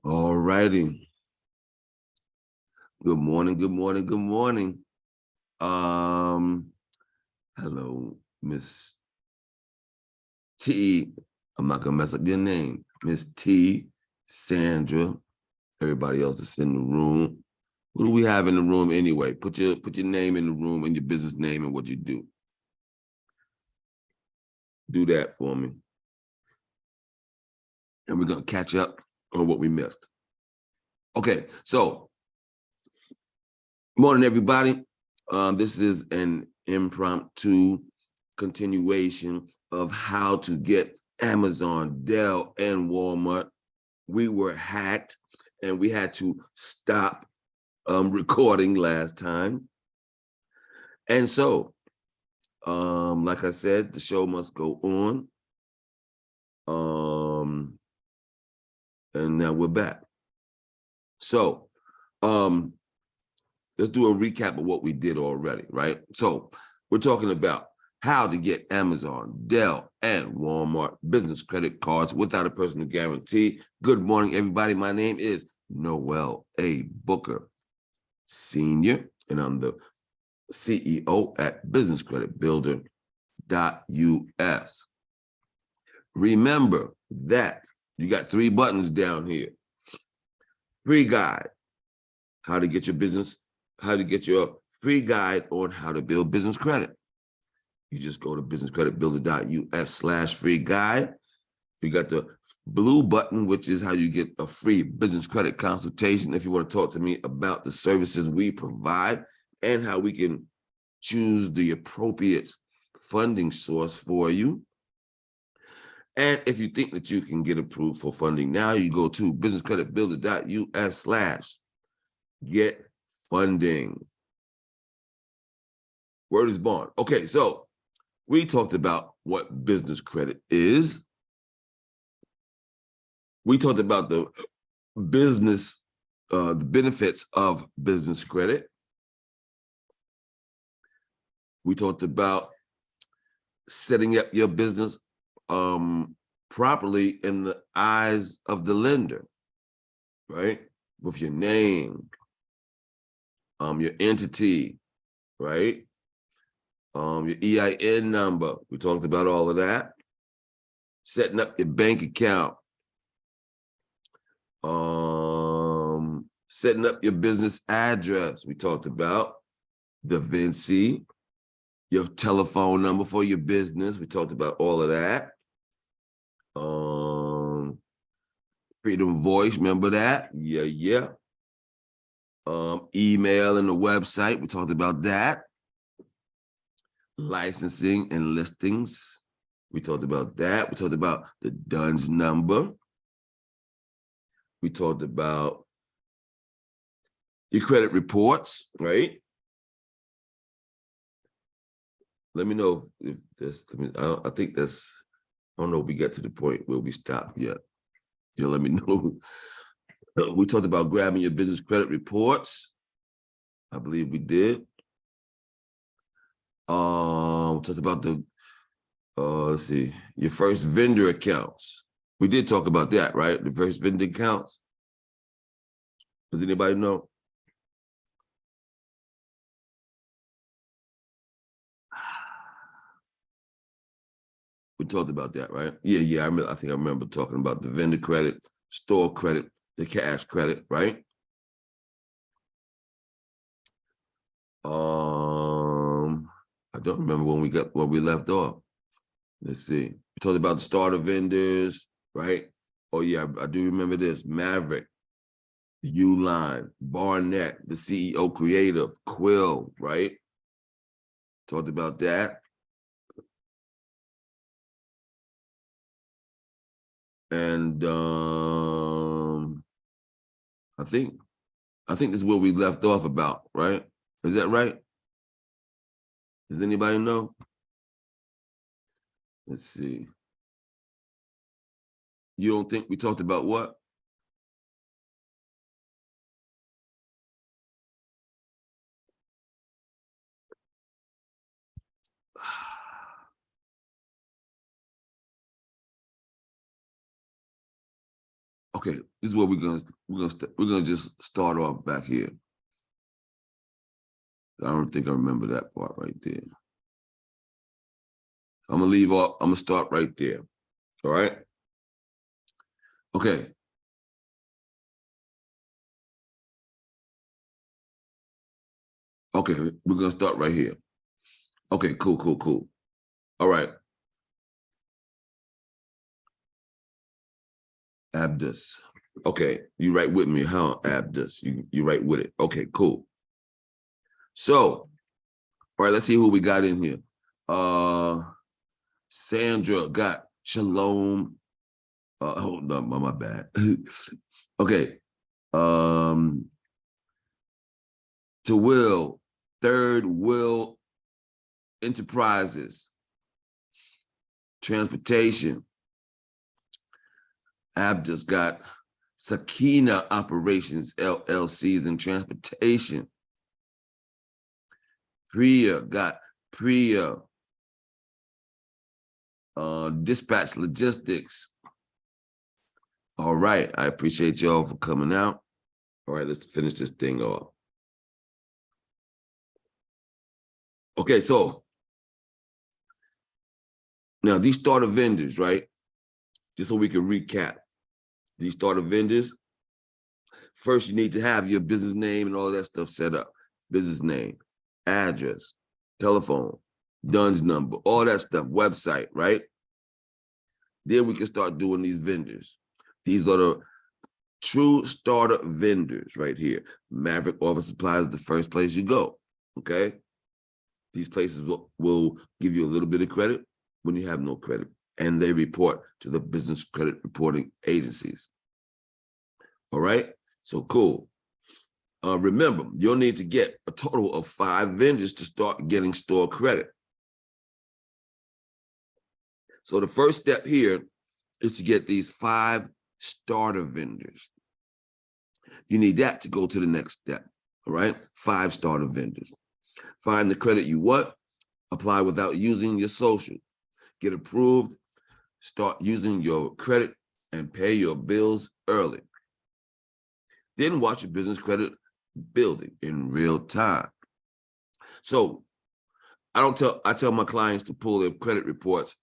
All righty. Good morning, good morning, good morning. Hello, Miss T. I'm not gonna mess up your name. Miss T, Sandra, everybody else that's in the room. Who do we have in the room anyway? Put your name in the room and your business name and what you do. Do that for me. And we're gonna catch up on what we missed. Okay, so morning, everybody. This is an impromptu continuation of how to get Amazon, Dell, and Walmart. We were hacked and we had to stop recording last time. And so, like I said, the show must go on. And now we're back. So, let's do a recap of what we did already, right? So we're talking about how to get Amazon, Dell, and Walmart business credit cards without a personal guarantee. Good morning, everybody. My name is Noel A. Booker, Sr., and I'm the CEO at businesscreditbuilder.us. Remember that you got 3 buttons down here. Free guide, how to get your free guide on how to build business credit. You just go to businesscreditbuilder.us/free guide. You got the blue button, which is how you get a free business credit consultation if you want to talk to me about the services we provide and how we can choose the appropriate funding source for you. And if you think that you can get approved for funding now, you go to businesscreditbuilder.us/get funding. Word is born. Okay, so we talked about what business credit is. We talked about the benefits of business credit. We talked about setting up your business properly in the eyes of the lender, right? With your name, your entity, right? Your EIN number. We talked about all of that. Setting up your bank account. Setting up your business address. We talked about the VINCI, your telephone number for your business. We talked about all of that. Freedom Voice, remember that? Yeah. Email and the website. We talked about that. Licensing and listings. We talked about that. We talked about the DUNS number. We talked about your credit reports, right? Let me know if this, I think that's, I don't know if we got to the point where we stopped yet. You let me know. We talked about grabbing your business credit reports. I believe we did. We talked about the, let's see, your first vendor accounts. We did talk about that, right? The first vendor accounts. Does anybody know? We talked about that, right? Yeah. I think I remember talking about the vendor credit, store credit, the cash credit, right? I don't remember when we left off. Let's see. We talked about the starter vendors, right? Oh yeah, I do remember this. Maverick, Uline, Barnett, the CEO Creative, Quill, right? Talked about that. And I think this is where we left off about, right? Is that right? Does anybody know? Let's see. You don't think we talked about what? Okay, this is what we're gonna just start off back here. I don't think I remember that part right there. I'm gonna start right there. All right. Okay. Okay, we're gonna start right here. Okay, cool. All right. Abdus. Okay, you right with me, huh? Abdus. You right with it. Okay, cool. So, all right, let's see who we got in here. Sandra got Shalom. Hold on, my bad. Okay. To Will, Third Will Enterprises, Transportation. Abdus got Sakina Operations, LLCs and Transportation. Priya got Priya Dispatch Logistics. All right, I appreciate y'all for coming out. All right, let's finish this thing off. Okay, so now these starter vendors, right? Just so we can recap, these starter vendors, first you need to have your business name and all that stuff set up. Business name, address, telephone, DUNS number, all that stuff, website, right? Then we can start doing these vendors. These are the true starter vendors right here. Maverick Office Supplies is the first place you go, okay? These places will give you a little bit of credit when you have no credit, and they report to the business credit reporting agencies. All right, so cool. Remember, you'll need to get a total of 5 vendors to start getting store credit. So the first step here is to get these 5 starter vendors. You need that to go to the next step, all right? 5 starter vendors. Find the credit you want, apply without using your social, get approved, start using your credit, and pay your bills early. Then watch your business credit building in real time. So I tell my clients to pull their credit reports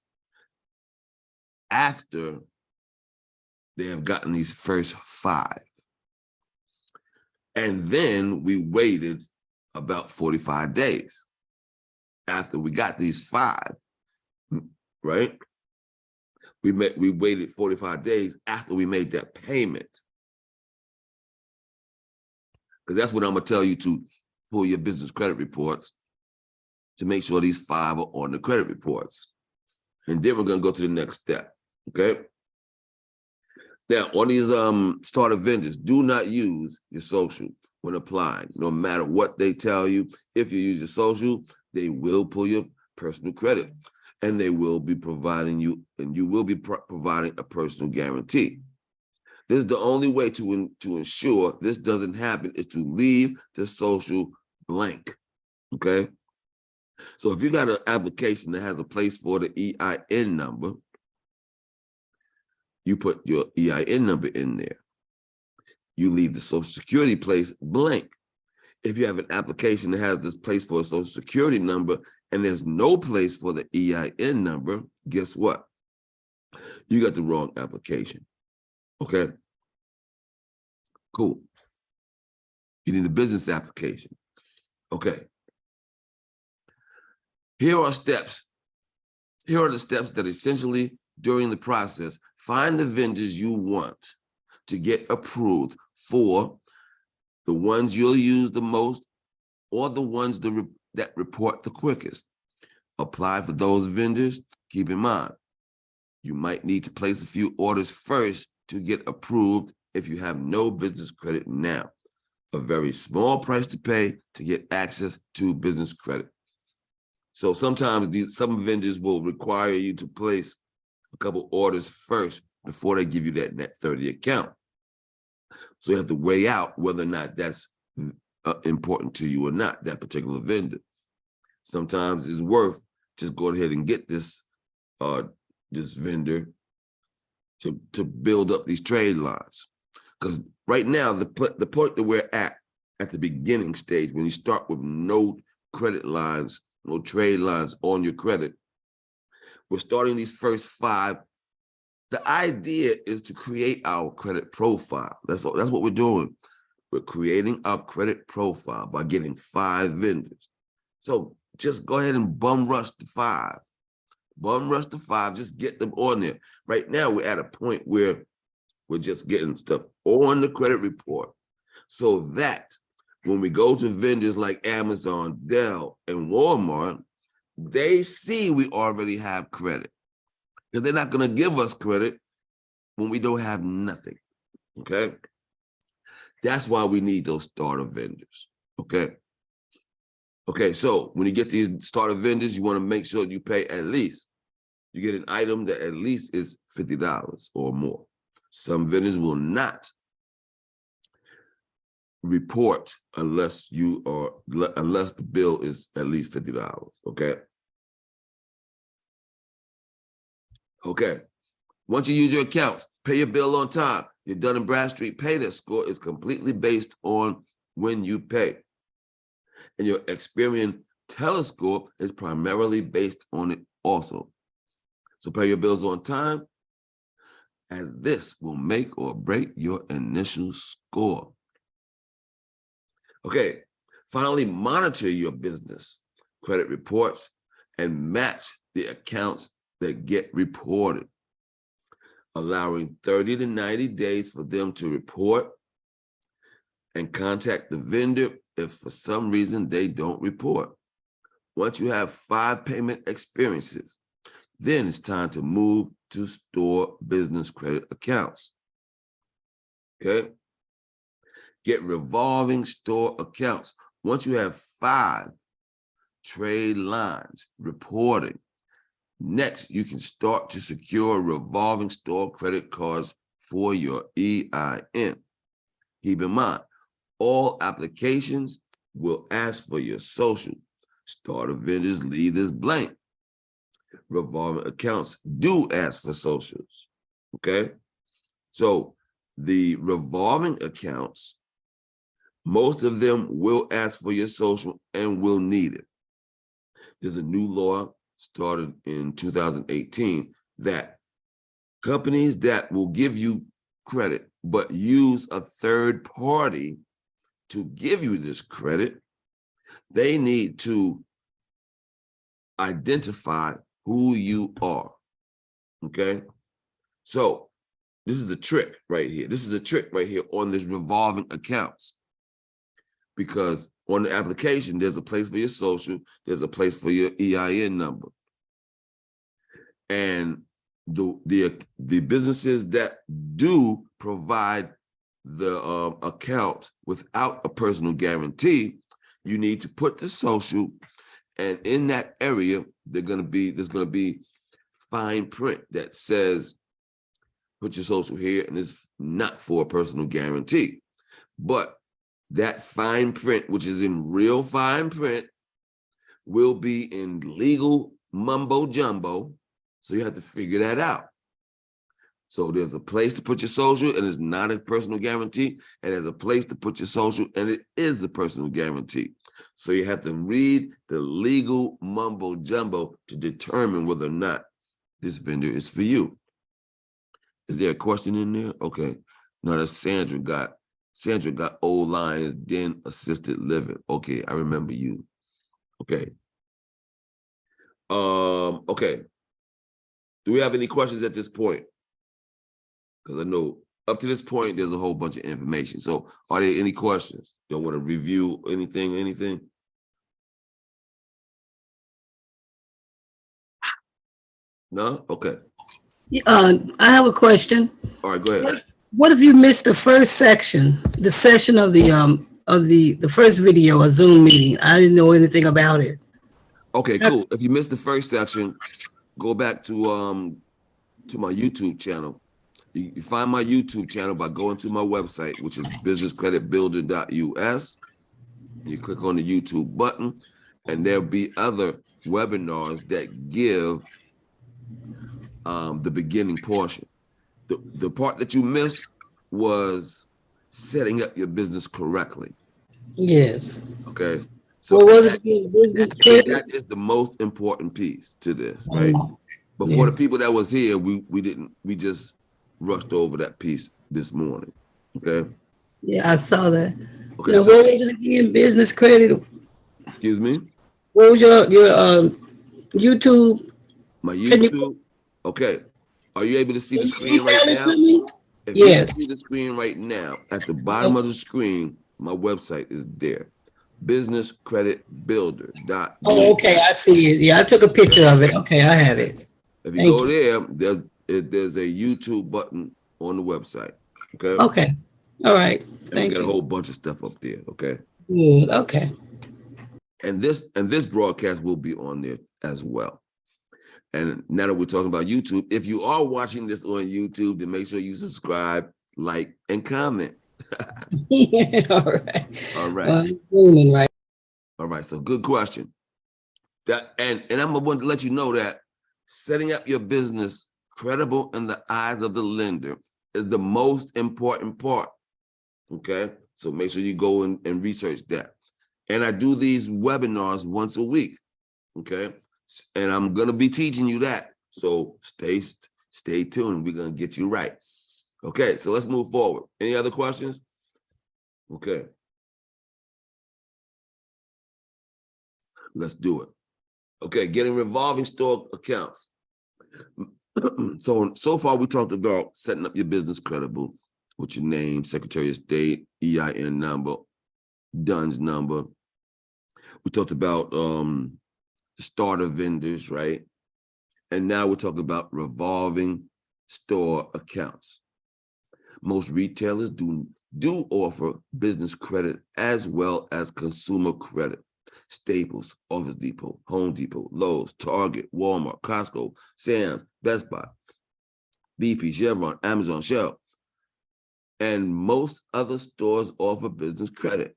after they have gotten these first 5. And then we waited about 45 days after we got these 5, right? We waited 45 days after we made that payment. Because that's what I'm gonna tell you, to pull your business credit reports to make sure these 5 are on the credit reports. And then we're gonna go to the next step, okay? Now, on these starter vendors, do not use your social when applying. No matter what they tell you, if you use your social, they will pull your personal credit, and they will be providing you, and you will be providing a personal guarantee. This is the only way to ensure this doesn't happen, is to leave the social blank, okay? So if you got an application that has a place for the EIN number, you put your EIN number in there. You leave the Social Security place blank. If you have an application that has this place for a Social Security number and there's no place for the EIN number, guess what? You got the wrong application, okay? Cool. You need a business application, okay? Here are steps. Here are the steps that essentially, during the process, find the vendors you want to get approved for, the ones you'll use the most, or the ones that report the quickest. Apply for those vendors. Keep in mind, you might need to place a few orders first to get approved if you have no business credit now. A very small price to pay to get access to business credit. So sometimes some vendors will require you to place a couple orders first before they give you that net 30 account. So you have to weigh out whether or not that's important to you or not, that particular vendor. Sometimes it's worth just go ahead and get this vendor to build up these trade lines. Because right now, the point that we're at the beginning stage, when you start with no credit lines, no trade lines on your credit, we're starting these first 5. The idea is to create our credit profile. That's what we're doing. We're creating our credit profile by getting 5 vendors. So just go ahead and bum rush the 5. Bum rush the 5, just get them on there. Right now, we're at a point where we're just getting stuff on the credit report so that when we go to vendors like Amazon, Dell, and Walmart, they see we already have credit. Because they're not going to give us credit when we don't have nothing, okay? That's why we need those starter vendors, okay? Okay, so when you get these starter vendors, you want to make sure you pay at least, you get an item that at least is $50 or more. Some vendors will not report unless the bill is at least $50, okay? Okay, once you use your accounts, pay your bill on time. Your Dun & Bradstreet payment score is completely based on when you pay. And your Experian Telescore is primarily based on it also. So pay your bills on time, as this will make or break your initial score. Okay, finally, monitor your business credit reports and match the accounts that get reported, allowing 30 to 90 days for them to report, and contact the vendor if for some reason they don't report. Once you have 5 payment experiences, then it's time to move to store business credit accounts. Okay? Get revolving store accounts. Once you have 5 trade lines reporting, next you can start to secure revolving store credit cards for your EIN. Keep in mind, all applications will ask for your social. Starter vendors leave this blank. Revolving accounts do ask for socials, okay? So the revolving accounts, most of them will ask for your social and will need it. There's a new law started in 2018 that companies that will give you credit but use a third party to give you this credit, they need to identify who you are, okay? So this is a trick right here. This is a trick right here on this revolving accounts, because on the application, there's a place for your social, there's a place for your EIN number. And the businesses that do provide the account without a personal guarantee, you need to put the social, and in that area, there's gonna be fine print that says, put your social here, and it's not for a personal guarantee. But that fine print, which is in real fine print, will be in legal mumbo jumbo. So you have to figure that out. So there's a place to put your social and it's not a personal guarantee. And there's a place to put your social and it is a personal guarantee. So you have to read the legal mumbo jumbo to determine whether or not this vendor is for you. Is there a question in there? Okay. No, that's Sandra got Old Lions Den Assisted Living. Okay, I remember you. Okay. Okay. Do we have any questions at this point? Because I know up to this point, there's a whole bunch of information. So are there any questions? Don't want to review anything? No? Okay. I have a question. All right, go ahead. What if you missed the first section, the session of the first video, a Zoom meeting? I didn't know anything about it. Okay, cool. If you missed the first section, go back to my YouTube channel. You find my YouTube channel by going to my website, which is businesscreditbuilder.us. You click on the YouTube button, and there'll be other webinars that give the beginning portion. The part that you missed was setting up your business correctly. Yes. Okay. So What and was it again? Business actually that credit? is the most important piece to this, right? But for Yes. the people that was here, we just rushed over that piece this morning. Okay. Yeah, I saw that. Okay. Now, So what was it again? Business credit? excuse me, What was your YouTube? my Can you YouTube. Okay. Are you able to see the screen right email it now? to me? If you can Yes. see the screen right now, at the bottom of the screen, my website is there. Oh, Businesscreditbuilder.us. okay, I see it. Yeah, I took a picture of it. Okay, I have Okay. it. If you Thank go you. there, there's a YouTube button on the website. Okay. Okay. All right. And we Thank got a you. whole bunch of stuff up there. Okay. Good. Okay. And this broadcast will be on there as well. And now that we're talking about YouTube, if you are watching this on YouTube, then make sure you subscribe, like, and comment. All right. All right. I'm booming right. All right. So good question. That and I'm going to let you know that setting up your business credible in the eyes of the lender is the most important part. Okay. So make sure you go and research that. And I do these webinars once a week. Okay. And I'm going to be teaching you that. So stay tuned. We're going to get you right. Okay. So let's move forward. Any other questions? Okay. Let's do it. Okay. Getting revolving store accounts. So far we talked about setting up your business credible with your name, Secretary of State, EIN number, DUNS number. We talked about the starter vendors, right? And now we're talking about revolving store accounts. Most retailers do offer business credit as well as consumer credit. Staples, Office Depot, Home Depot, Lowe's, Target, Walmart, Costco, Sam's, Best Buy, BP, Chevron, Amazon, Shell, and most other stores offer business credit.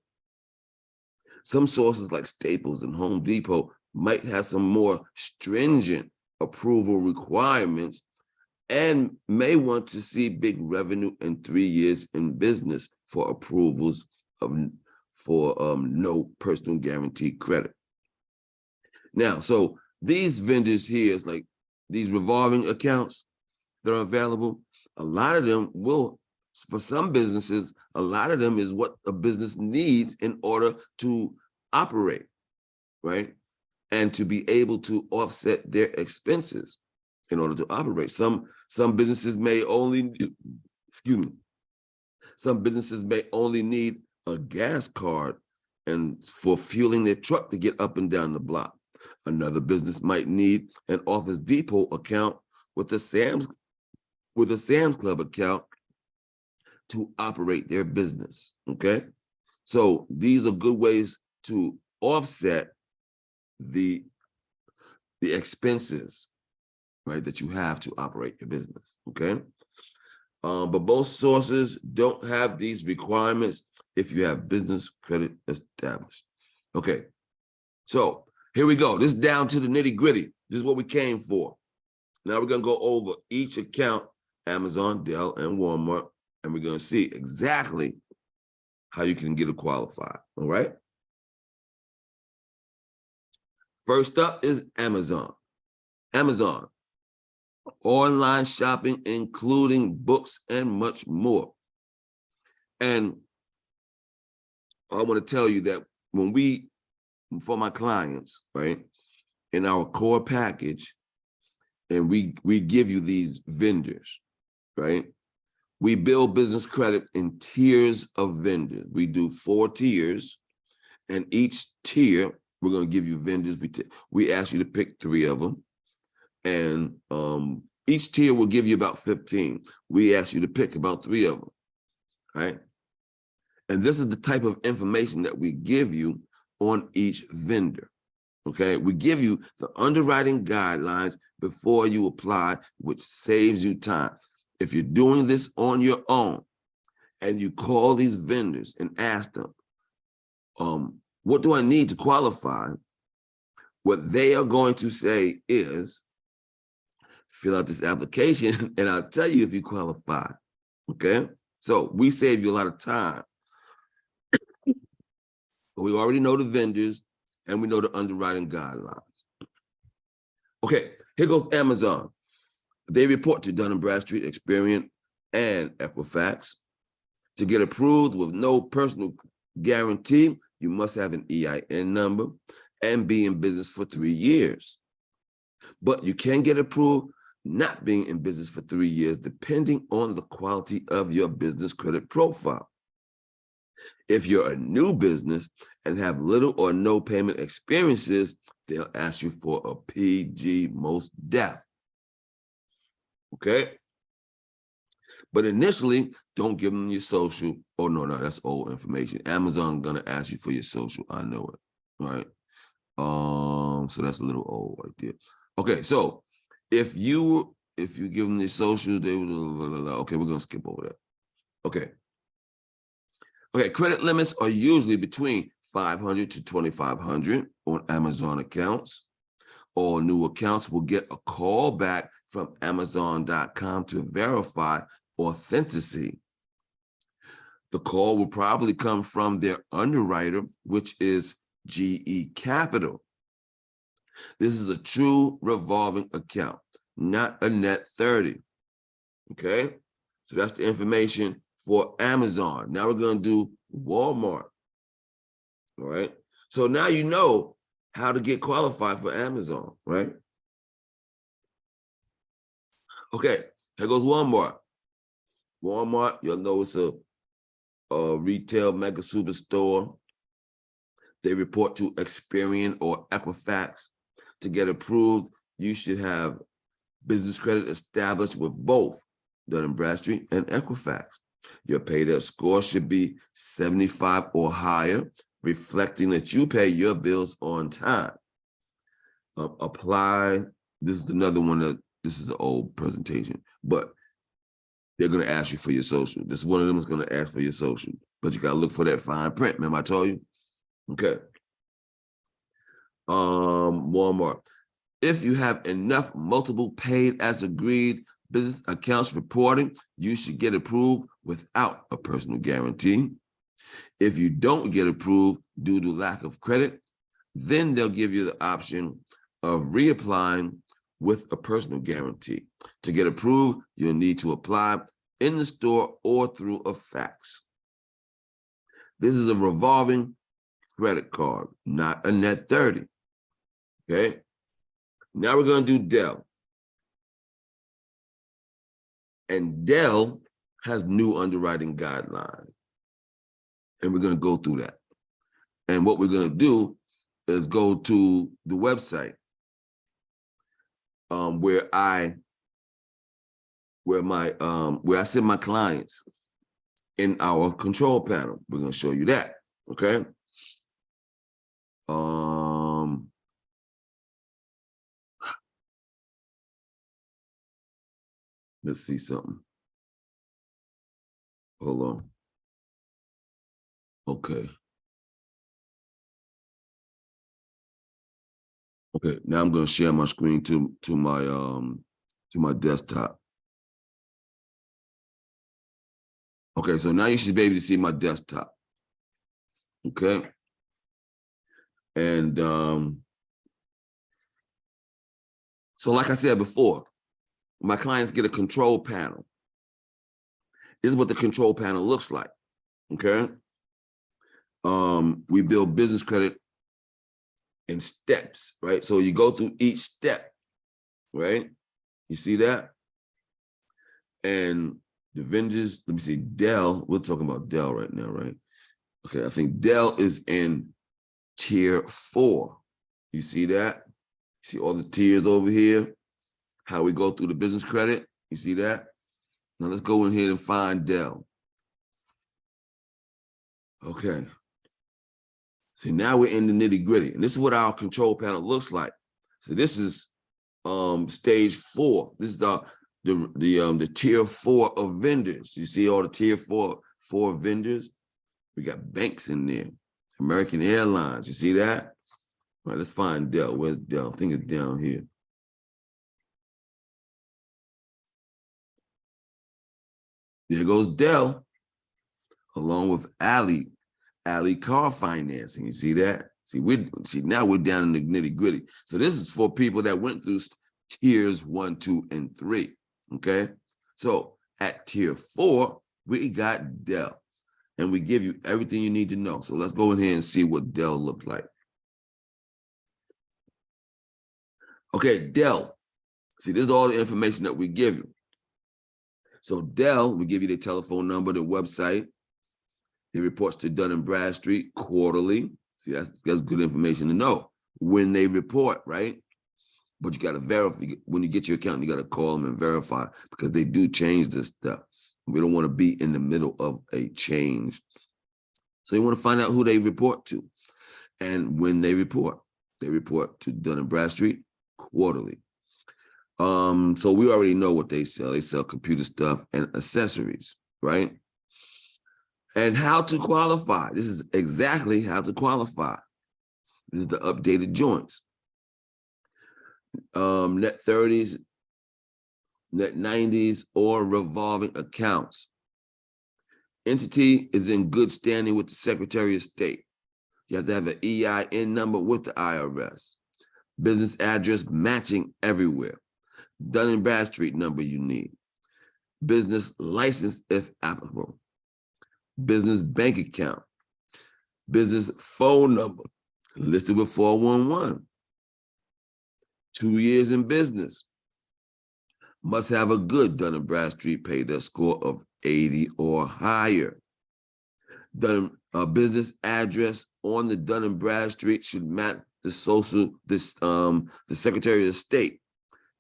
Some sources like Staples and Home Depot might have some more stringent approval requirements and may want to see big revenue in 3 years in business for approvals for no personal guarantee credit. Now, so these vendors here is like these revolving accounts that are available. A lot of them will, for some businesses, a lot of them is what a business needs in order to operate, right? And to be able to offset their expenses in order to operate. Some businesses may only, excuse me, some businesses may only need a gas card and for fueling their truck to get up and down the block. Another business might need an Office Depot account with a Sam's Club account to operate their business. Okay. So these are good ways to offset the expenses, right, that you have to operate your business. Okay. But most sources don't have these requirements if you have business credit established. Okay. So here we go. This is down to the nitty gritty. This is what we came for. Now we're going to go over each account, Amazon, Dell, and Walmart, and we're going to see exactly how you can get it qualified. All right. First up is Amazon. Amazon, online shopping, including books and much more. And I want to tell you that for my clients, right, in our core package, and we give you these vendors, right? We build business credit in tiers of vendors. We do 4 tiers, and each tier, we're going to give you vendors. We ask you to pick 3 of them. And each tier will give you about 15. We ask you to pick about 3 of them, right? And this is the type of information that we give you on each vendor, okay? We give you the underwriting guidelines before you apply, which saves you time. If you're doing this on your own and you call these vendors and ask them, what do I need to qualify? What they are going to say is, fill out this application and I'll tell you if you qualify, okay? So we save you a lot of time. But we already know the vendors and we know the underwriting guidelines. Okay, here goes Amazon. They report to Dun & Bradstreet, Experian, and Equifax. To get approved with no personal guarantee, you must have an EIN number and be in business for 3 years. But you can get approved not being in business for 3 years, depending on the quality of your business credit profile. If you're a new business and have little or no payment experiences, they'll ask you for a PG most def. Okay? But initially, don't give them your social. Oh, no, that's old information. Amazon gonna ask you for your social. I know it, right? So that's a little old right there. Okay, so if you give them the social, they will, okay, we're gonna skip over that. Okay, credit limits are usually between $500 to $2,500 on Amazon accounts. All new accounts will get a call back from Amazon.com to verify authenticity. The call will probably come from their underwriter, which is GE Capital. This is a true revolving account, not a net 30. Okay, so that's the information for Amazon. Now we're going to do Walmart. All right, so now you know how to get qualified for Amazon, right? Okay, here goes Walmart. Walmart, you'll know it's a retail mega superstore. They report to Experian or Equifax. To get approved, you should have business credit established with both Dun & Bradstreet and Equifax. Your payday score should be 75 or higher, reflecting that you pay your bills on time. Apply. This is another one that this is an old presentation, but they're going to ask you for your social. This is one of them is going to ask for your social, but you got to look for that fine print. Remember I told you? Okay. Walmart. If you have enough multiple paid as agreed business accounts reporting, you should get approved without a personal guarantee. If you don't get approved due to lack of credit, then they'll give you the option of reapplying with a personal guarantee. To get approved, you'll need to apply in the store or through a fax. This is a revolving credit card, not a net 30. Okay. Now we're going to do Dell. And Dell has new underwriting guidelines. And we're going to go through that. And what we're going to do is go to the website where I send my clients in our control panel. We're going to show you that. Okay. Let's see something. Hold on. Okay. Okay, now I'm going to share my screen to my desktop. Okay, so now you should be able to see my desktop. Okay. And so like I said before, my clients get a control panel. This is what the control panel looks like. Okay. We build business credit in steps, right? So you go through each step, right? You see that? And the vendors, let me see, Dell, we're talking about Dell right now, right? Okay, I think Dell is in tier 4. You see that? See all the tiers over here? How we go through the business credit? You see that? Now let's go in here and find Dell. Okay. See, now we're in the nitty gritty. And this is what our control panel looks like. So this is stage 4. This is the tier 4 of vendors. You see all the tier 4 vendors? We got banks in there. American Airlines, you see that? All right, let's find Dell. Where's Dell? I think it's down here. There goes Dell. along with Alley car financing. You see that? See, now we're down in the nitty gritty. So this is for people that went through tiers 1, 2, and 3. Okay. So at tier 4, we got Dell, and we give you everything you need to know. So let's go in here and see what Dell looked like. Okay, Dell. See, this is all the information that we give you. So Dell, we give you their telephone number, their website. It reports to Dun & Bradstreet quarterly. See, that's good information to know when they report, right? But you got to verify. When you get your account, you got to call them and verify, because they do change this stuff. We don't want to be in the middle of a change. So you want to find out who they report to. And when they report to Dun & Bradstreet quarterly. So we already know what they sell. They sell computer stuff and accessories, right? And how to qualify. This is exactly how to qualify. This is the updated joints. Net 30s, net 90s, or revolving accounts. Entity is in good standing with the Secretary of State. You have to have an EIN number with the IRS. Business address matching everywhere. Dun & Bradstreet number you need. Business license if applicable. Business bank account. Business phone number listed with 411. 2 years in business. Must have a good Dun & Bradstreet pay desk score of 80 or higher. Business address on the Dun & Bradstreet should match the Secretary of State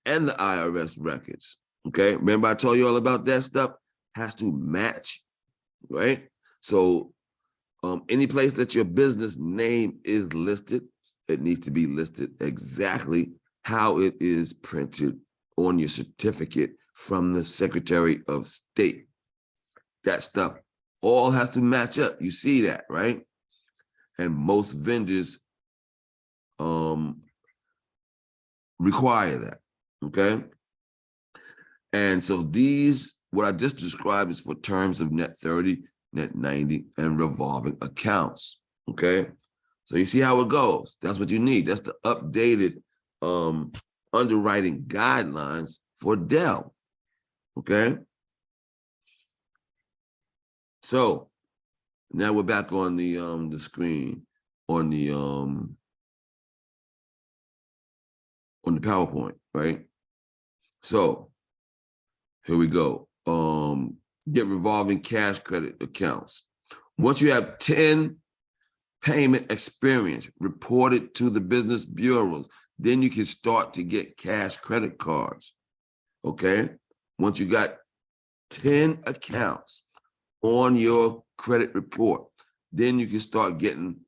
and the IRS records. Okay, remember I told you all about that stuff? Has to match, right? So any place that your business name is listed, it needs to be listed exactly how it is printed on your certificate from the Secretary of State. That stuff all has to match up. You see that, right? And most vendors require that, okay? And so these, what I just described, is for terms of net 30, net 90, and revolving accounts, okay? So you see how it goes. That's what you need. That's the updated underwriting guidelines for Dell, okay? So now we're back on the screen on the PowerPoint, right? So here we go. Get revolving cash credit accounts. Once you have 10 payment experience reported to the business bureaus, then you can start to get cash credit cards, okay? Once you got 10 accounts on your credit report, then you can start getting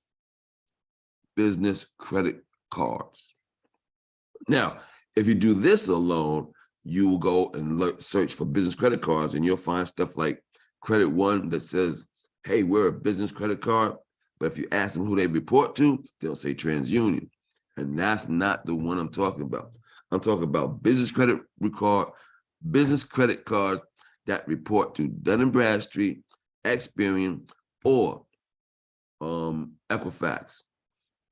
business credit cards. Now, if you do this alone, you will go and search for business credit cards, and you'll find stuff like Credit One that says, hey, we're a business credit card. But if you ask them who they report to, they'll say TransUnion. And that's not the one I'm talking about. I'm talking about business credit cards that report to Dun & Bradstreet, Experian, or Equifax.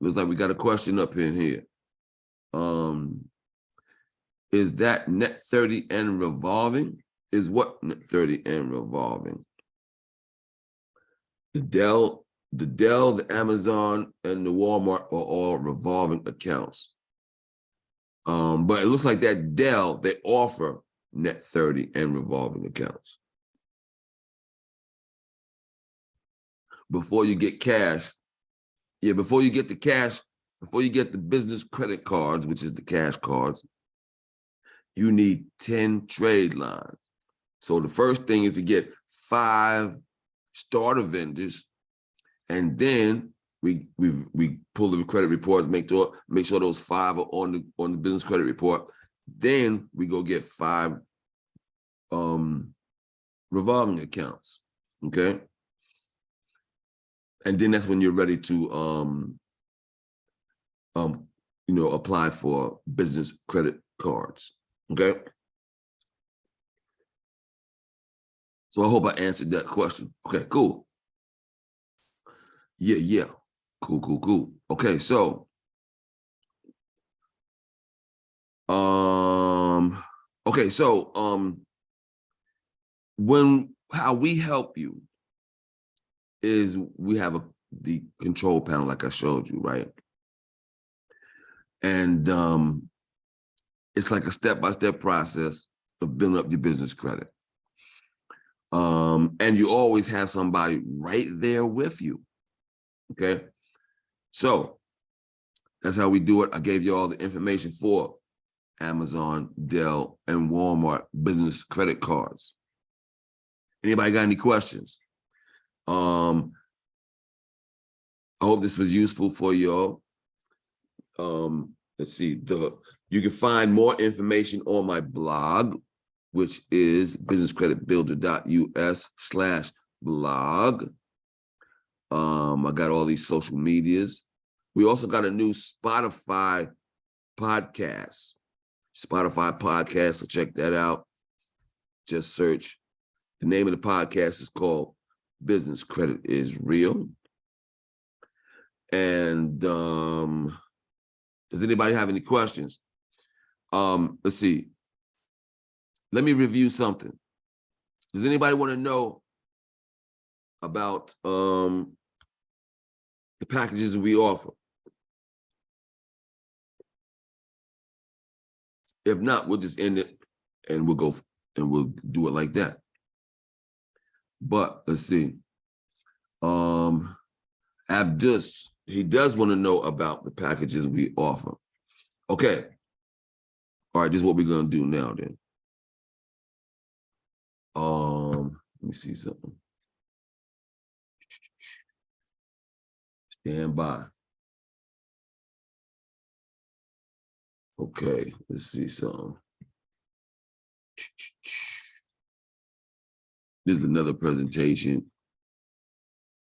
Looks like we got a question up in here. Is that net 30 and revolving? Is what net 30 and revolving? The Dell, the Amazon, and the Walmart are all revolving accounts. But it looks like that Dell, they offer net 30 and revolving accounts. Before you get cash, before you get the business credit cards, which is the cash cards, you need 10 trade lines. So the first thing is to get 5 starter vendors, and then we pull the credit reports, make sure those 5 are on the business credit report. Then we go get 5 revolving accounts, okay? And then that's when you're ready to apply for business credit cards, okay? So I hope I answered that question. Okay, cool. Yeah. Cool. Okay, so when how we help you is we have the control panel, like I showed you, right? And it's like a step-by-step process of building up your business credit. And you always have somebody right there with you. Okay. So that's how we do it. I gave you all the information for Amazon, Dell, and Walmart business credit cards. Anybody got any questions? I hope this was useful for y'all. Let's see, you can find more information on my blog, which is businesscreditbuilder.us/blog. I got all these social medias. We also got a new Spotify podcast. So check that out. Just search. The name of the podcast is called Business Credit is Real. And does anybody have any questions? Let's see. Let me review something. Does anybody want to know about the packages we offer? If not, we'll just end it and we'll go and we'll do it like that. But let's see. Abdus, he does want to know about the packages we offer. Okay. All right, this is what we're gonna do now then. Let me see something. Stand by. Okay, let's see something. This is another presentation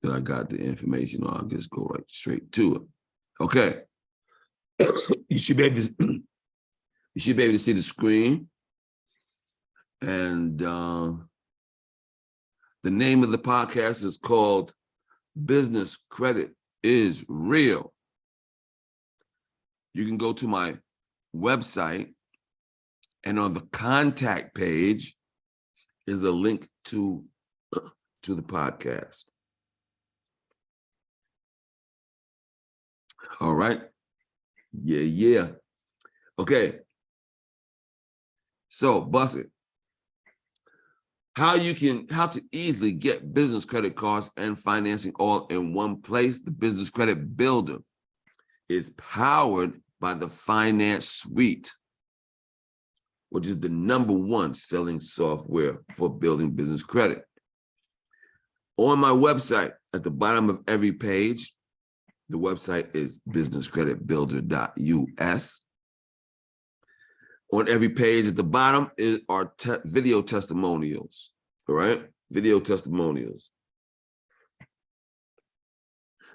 that I got the information on. I'll just go right straight to it. Okay. You should be able to see the screen. And the name of the podcast is called Business Credit is Real. You can go to my website, and on the contact page is a link to the podcast. All right. Yeah. Okay. So, Bussett, how to easily get business credit cards and financing all in one place. The Business Credit Builder is powered by the Finance Suite, which is the #1 selling software for building business credit. On my website, at the bottom of every page, the website is businesscreditbuilder.us. On every page at the bottom are video testimonials, all right? Video testimonials.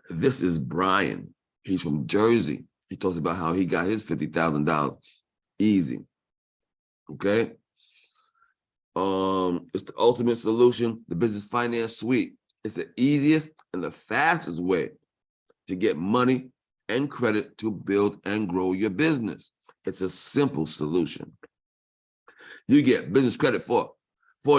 This is Brian. He's from Jersey. He talks about how he got his $50,000 easy, okay? It's the ultimate solution, the Business Finance Suite. It's the easiest and the fastest way to get money and credit to build and grow your business. It's a simple solution. You get business credit for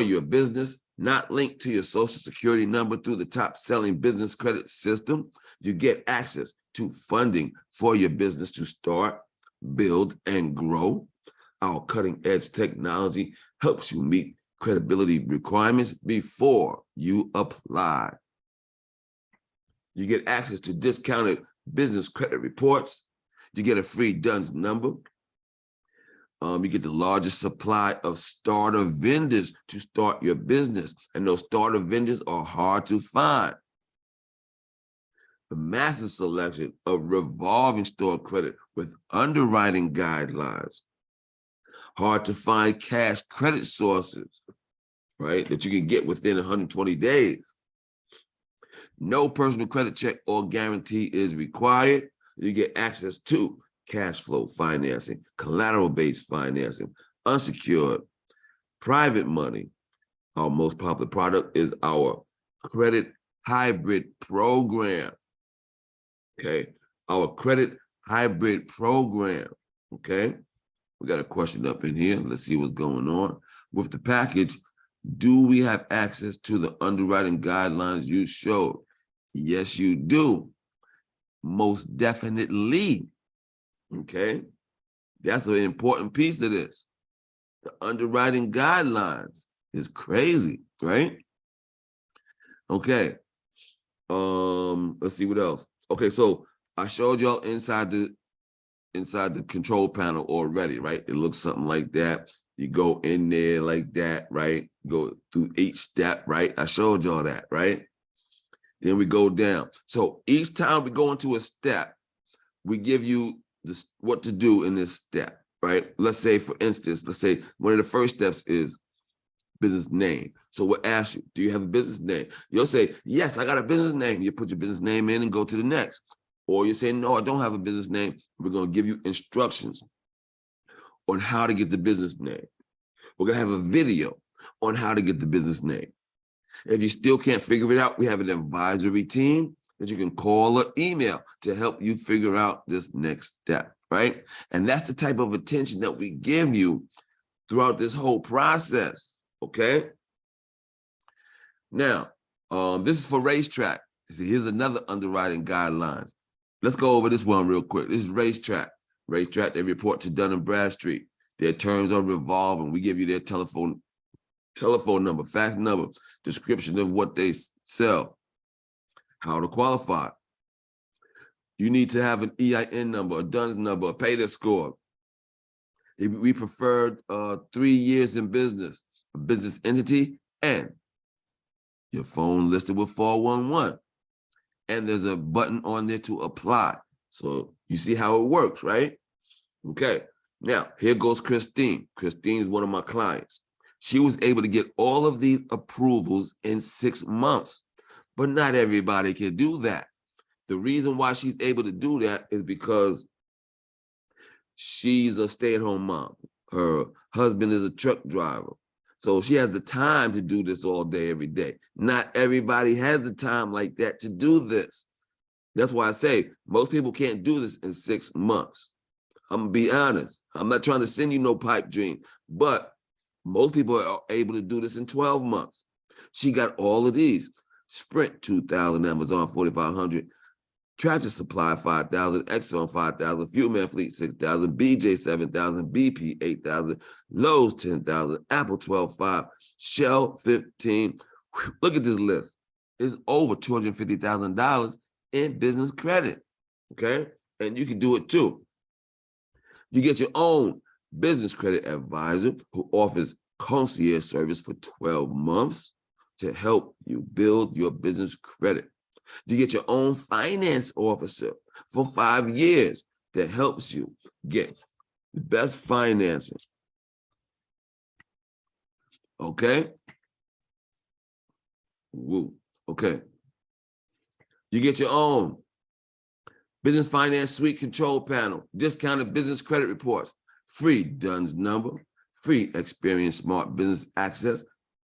your business, not linked to your social security number through the top selling business credit system. You get access to funding for your business to start, build, and grow. Our cutting edge technology helps you meet credibility requirements before you apply. You get access to discounted business credit reports. You get a free DUNS number. You get the largest supply of starter vendors to start your business. And those starter vendors are hard to find. A massive selection of revolving store credit with underwriting guidelines. Hard to find cash credit sources, right, that you can get within 120 days. No personal credit check or guarantee is required. You get access to cash flow financing, collateral-based financing, unsecured, private money. Our most popular product is our credit hybrid program. Okay. Our credit hybrid program. Okay. We got a question up in here. Let's see what's going on. With the package, do we have access to the underwriting guidelines you showed? Yes, you do. Most definitely. Okay. That's an important piece of this. The underwriting guidelines is crazy, right? Okay. Let's see what else. Okay, so I showed y'all inside the control panel already, right? It looks something like that. You go in there like that, right? Go through each step, right? I showed y'all that, right? Then we go down. So each time we go into a step, we give you this, what to do in this step, right? Let's say, for instance, let's say one of the first steps is business name. So we'll ask you, do you have a business name? You'll say, yes, I got a business name. You put your business name in and go to the next. Or you say, no, I don't have a business name. We're going to give you instructions on how to get the business name. We're going to have a video on how to get the business name. If you still can't figure it out, we have an advisory team that you can call or email to help you figure out this next step, right? And that's the type of attention that we give you throughout this whole process, okay? Now, this is for racetrack. See, here's another underwriting guidelines. Let's go over this one real quick. This is racetrack. Racetrack, they report to Dun & Bradstreet. Their terms are revolving. We give you their telephone number, fax number, description of what they sell, how to qualify. You need to have an EIN number, a DUNS number, a payday score. We preferred 3 years in business, a business entity, and your phone listed with 411. And there's a button on there to apply. So you see how it works, right? Okay. Now, here goes Christine. Christine is one of my clients. She was able to get all of these approvals in 6 months, but not everybody can do that. The reason why she's able to do that is because she's a stay-at-home mom. Her husband is a truck driver. So she has the time to do this all day, every day. Not everybody has the time like that to do this. That's why I say most people can't do this in 6 months. I'm gonna be honest. I'm not trying to send you no pipe dream, but most people are able to do this in 12 months. She got all of these. Sprint 2,000, Amazon 4,500, Tractor Supply 5,000, Exxon 5,000, Fuel Man Fleet 6,000, BJ 7,000, BP 8,000, Lowe's 10,000, Apple 12,500, Shell 15. Whew, look at this list. It's over $250,000 in business credit, okay? And you can do it too. You get your own business credit advisor who offers concierge service for 12 months to help you build your business credit. You get your own finance officer for 5 years that helps you get the best financing. Okay? Woo. Okay. You get your own business finance suite control panel, discounted business credit reports, free DUNS number, free Experience Smart Business Access,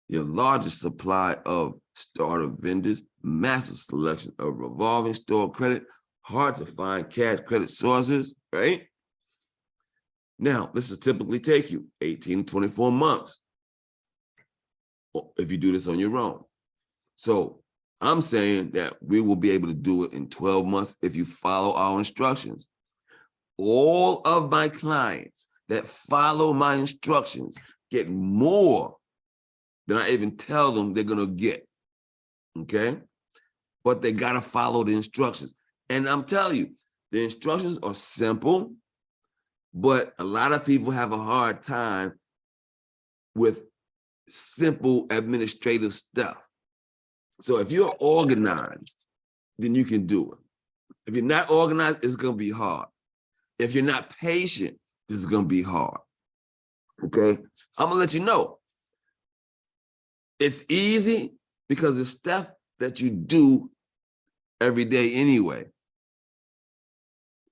your largest supply of starter vendors, massive selection of revolving store credit, hard to find cash credit sources, right? Now, this will typically take you 18 to 24 months if you do this on your own. So I'm saying that we will be able to do it in 12 months if you follow our instructions. All of my clients that follow my instructions get more than I even tell them they're gonna get, okay? But they gotta follow the instructions. And I'm telling you, the instructions are simple, but a lot of people have a hard time with simple administrative stuff. So if you're organized, then you can do it. If you're not organized, it's gonna be hard. If you're not patient, this is gonna be hard, okay? I'm gonna let you know. It's easy because it's stuff that you do every day anyway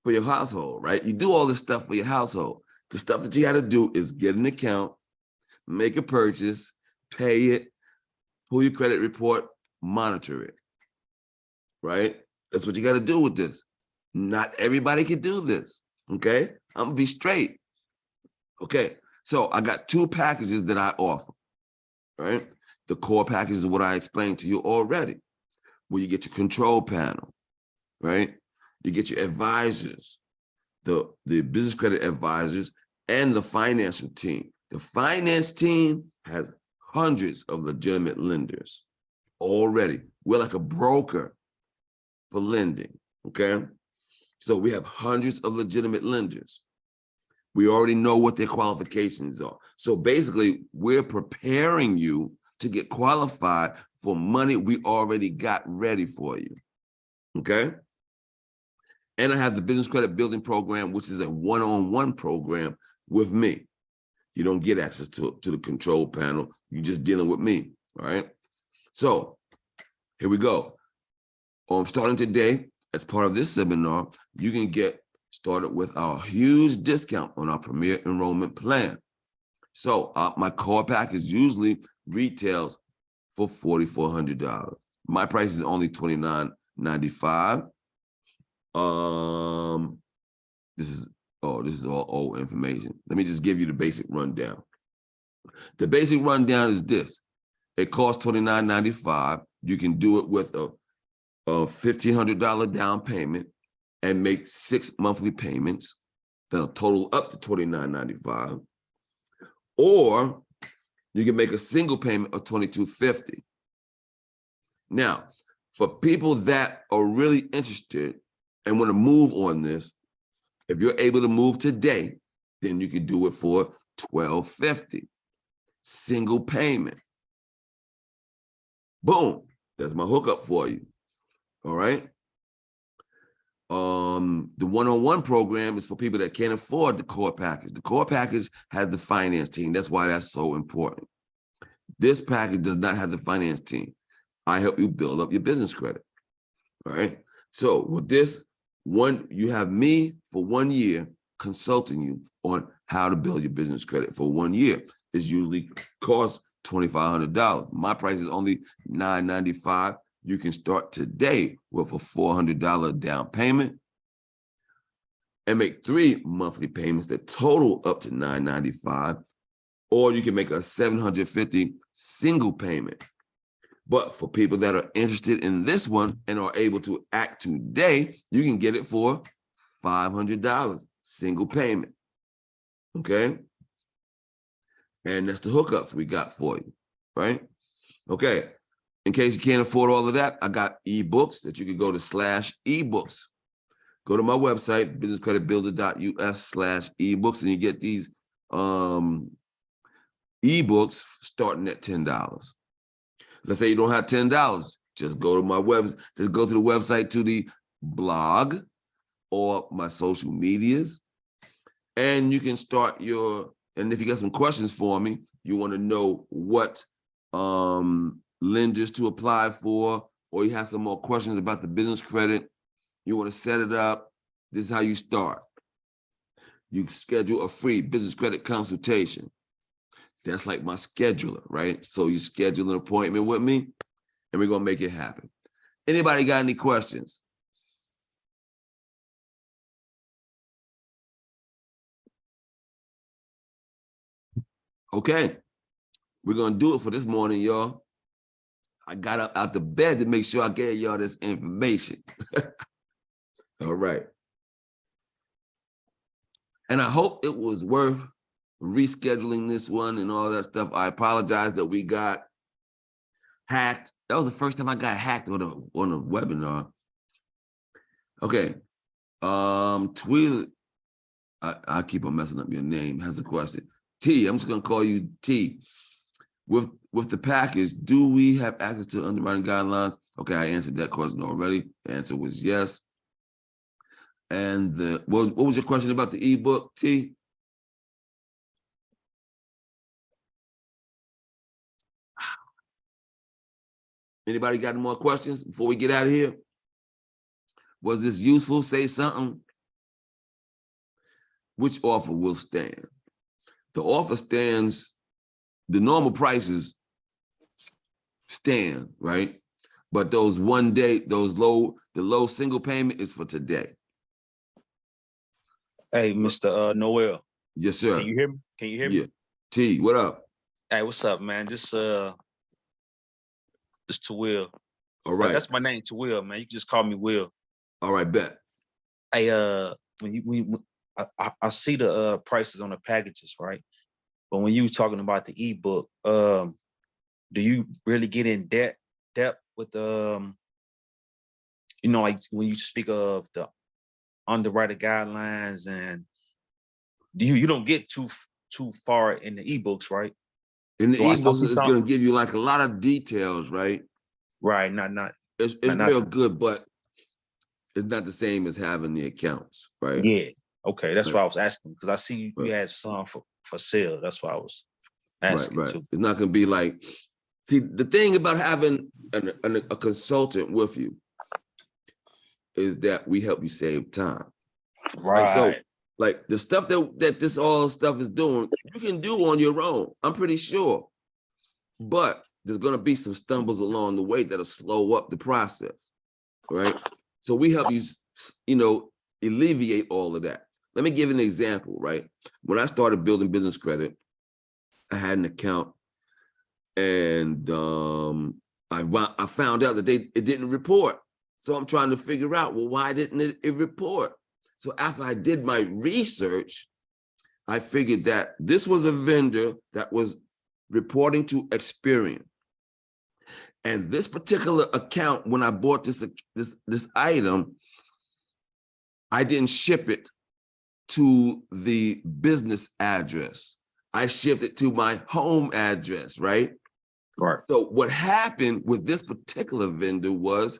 for your household, right? You do all this stuff for your household. The stuff that you got to do is get an account, make a purchase, pay it, pull your credit report, monitor it, right? That's what you got to do with this. Not everybody can do this, okay? I'm gonna be straight. Okay, so I got two packages that I offer, right? The core package is what I explained to you already, where you get your control panel, right? You get your advisors, the business credit advisors, and the financial team. The finance team has hundreds of legitimate lenders already. We're like a broker for lending, okay? So we have hundreds of legitimate lenders. We already know what their qualifications are. So basically, we're preparing you to get qualified for money we already got ready for you, okay? And I have the business credit building program, which is a one-on-one program with me. You don't get access to the control panel. You're just dealing with me, all right? So here we go. Starting today, as part of this seminar, you can get started with our huge discount on our premier enrollment plan. So my core package usually retails for $4,400. My price is only $29.95. This is all old information. Let me just give you the basic rundown. The basic rundown is this. It costs $29.95. You can do it with a $1,500 down payment and make 6 monthly payments that'll total up to $29.95. Or you can make a single payment of $22.50. Now, for people that are really interested and want to move on this, if you're able to move today, then you can do it for $12.50. Single payment. Boom. That's my hookup for you. All right. The one-on-one program is for people that can't afford the core package. The core package has the finance team. That's why that's so important. This package does not have the finance team. I help you build up your business credit. All right. So with this one, you have me for 1 year consulting you on how to build your business credit for 1 year. It usually costs $2,500. My price is only $9.95. You can start today with a $400 down payment and make 3 monthly payments that total up to $9.95, or you can make a $750 single payment. But for people that are interested in this one and are able to act today, you can get it for $500 single payment, okay? And that's the hookups we got for you, right? Okay. In case you can't afford all of that, I got ebooks that you can go to /ebooks. Go to my website, businesscreditbuilder.us/ebooks, and you get these ebooks starting at $10. Let's say you don't have $10, just go to my website, just go to the website to the blog or my social medias, and you can start and if you got some questions for me, you want to know what lenders to apply for, or you have some more questions about the business credit, you want to set it up, this is how you start. You schedule a free business credit consultation. That's like my scheduler, right? So you schedule an appointment with me and we're gonna make it happen. Anybody got any questions? Okay, we're gonna do it for this morning, y'all. I got up out the bed to make sure I gave y'all this information. All right. And I hope it was worth rescheduling this one and all that stuff. I apologize that we got hacked. That was the first time I got hacked on a webinar. Okay. Tweet. I keep on messing up your name. Has a question. T, I'm just gonna call you T. With the package, do we have access to underwriting guidelines? Okay, I answered that question already. The answer was yes. And what was your question about the ebook, T? Anybody got any more questions before we get out of here? Was this useful? Say something. Which offer will stand? The offer stands, the normal prices stand, right? But those 1 day, the low single payment is for today. Hey, Mr. Noel, Yes, can sir. you hear me? Can you hear Yeah. me? T, what up? Hey, what's up, man? This to Will. All right. That's my name, to Will, man. You can just call me Will. All right, bet. Hey, I see the prices on the packages, right? But when you were talking about the ebook, do you really get in depth with like when you speak of the underwriter guidelines, and you don't get too far in the ebooks, right? In the So I ebooks, see it's some, gonna give you like a lot of details, right? right? Not It's not real good, but it's not the same as having the accounts, right? yeah. Okay, that's Right, why I was asking, because I see right, you had some for sale. That's why I was right, asking right. too. It's not gonna be like, see, the thing about having a consultant with you is that we help you save time, right? So, Right. like the stuff that this all stuff is doing, you can do on your own. I'm pretty sure, but there's gonna be some stumbles along the way that'll slow up the process, right? So we help you, alleviate all of that. Let me give an example, right? When I started building business credit, I had an account, and I found out that it didn't report. So I'm trying to figure out, well, why didn't it report? So after I did my research, I figured that this was a vendor that was reporting to Experian. And this particular account, when I bought this item, I didn't ship it to the business address. I shipped it to my home address, right? Right. So what happened with this particular vendor was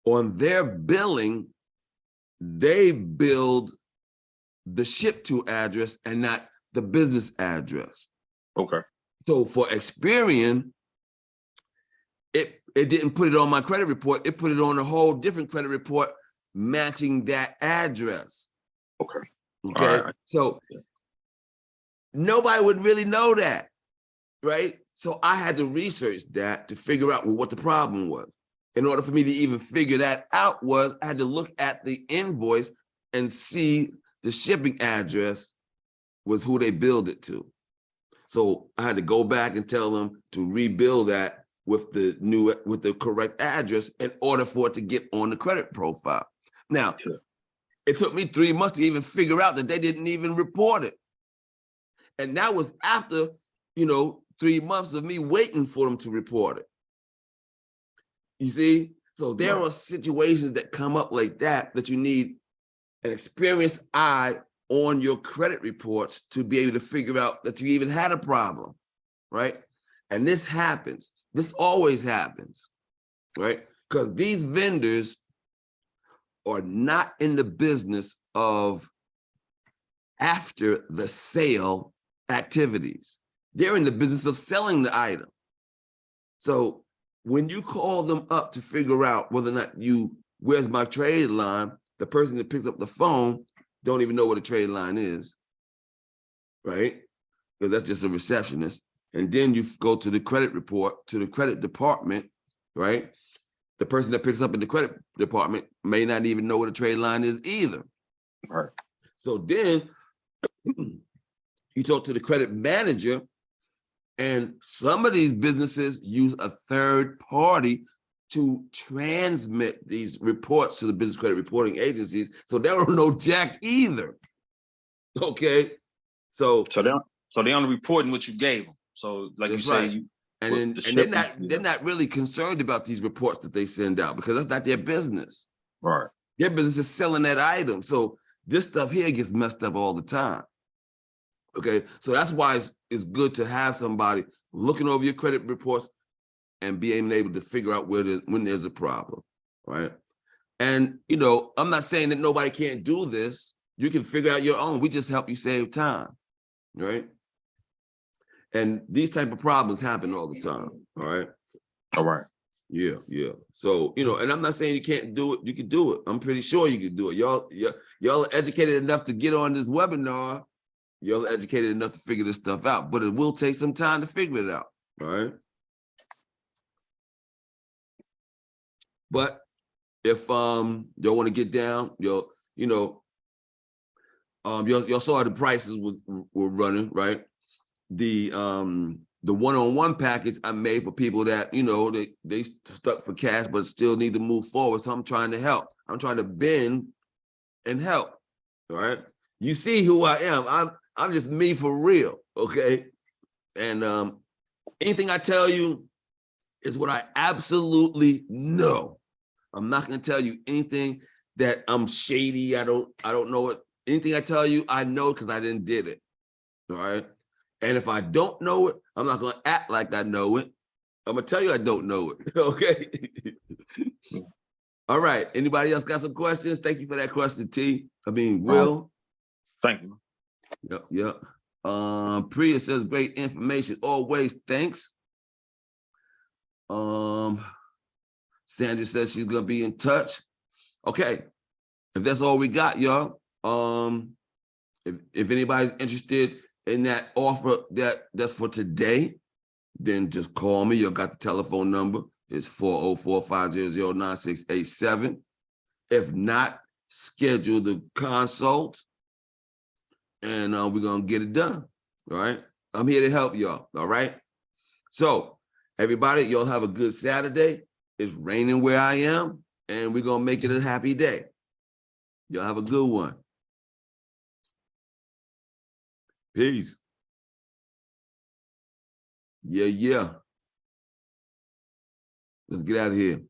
on their billing, they billed the ship to address and not the business address. Okay. So for Experian, it didn't put it on my credit report. It put it on a whole different credit report matching that address. Okay. Okay. All right. So nobody would really know that, right? So I had to research that to figure out what the problem was. In order for me to even figure that out I had to look at the invoice and see the shipping address was who they billed it to. So I had to go back and tell them to rebuild that with the correct address in order for it to get on the credit profile. Now, it took me 3 months to even figure out that they didn't even report it. And that was after, 3 months of me waiting for them to report it. You see? So there are situations that come up like that you need an experienced eye on your credit reports to be able to figure out that you even had a problem, right? And this happens. This always happens, right? Because these vendors are not in the business of after the sale activities. They're in the business of selling the item. So when you call them up to figure out whether or not where's my trade line, the person that picks up the phone don't even know what a trade line is, right? Because that's just a receptionist. And then you go to the credit report, to the credit department, right? The person that picks up in the credit department may not even know what a trade line is either. Right. So then you talk to the credit manager, and some of these businesses use a third party to transmit these reports to the business credit reporting agencies. So they don't know jack either. Okay. So they only reporting what you gave them. So like you that's say, right. And with then the and shipping, they're not really concerned about these reports that they send out because that's not their business. right. Their business is selling that item. So this stuff here gets messed up all the time. Okay. So that's why it's good to have somebody looking over your credit reports and being able to figure out when there's a problem, right? And, I'm not saying that nobody can't do this. You can figure out your own. We just help you save time, right? And these type of problems happen all the time, all right? All right. Yeah, yeah. So, and I'm not saying you can't do it. You can do it. I'm pretty sure you can do it. Y'all are educated enough to get on this webinar. Y'all are educated enough to figure this stuff out, but it will take some time to figure it out, all right? But if y'all want to get down, y'all saw the prices were running, right? The one-on-one package I made for people that, you know, they stuck for cash but still need to move forward. So I'm trying to help. I'm trying to bend and help. All right. You see who I am. I'm just me for real. Okay. And anything I tell you is what I absolutely know. I'm not going to tell you anything that I'm shady. I don't know it. Anything I tell you, I know because I didn't did it. All right. And if I don't know it, I'm not going to act like I know it. I'm going to tell you I don't know it. Okay. All right. Anybody else got some questions? Thank you for that question, Will. Thank you. Yep. Priya says great information. Always, thanks. Sandra says she's gonna be in touch. Okay. If that's all we got, y'all. If anybody's interested in that offer that's for today, then just call me. You got the telephone number. It's 404-500-9687. If not, schedule the consult and we're going to get it done. All right. I'm here to help y'all. All right. So everybody, y'all have a good Saturday. It's raining where I am and we're going to make it a happy day. Y'all have a good one. Peace. Yeah. Let's get out of here.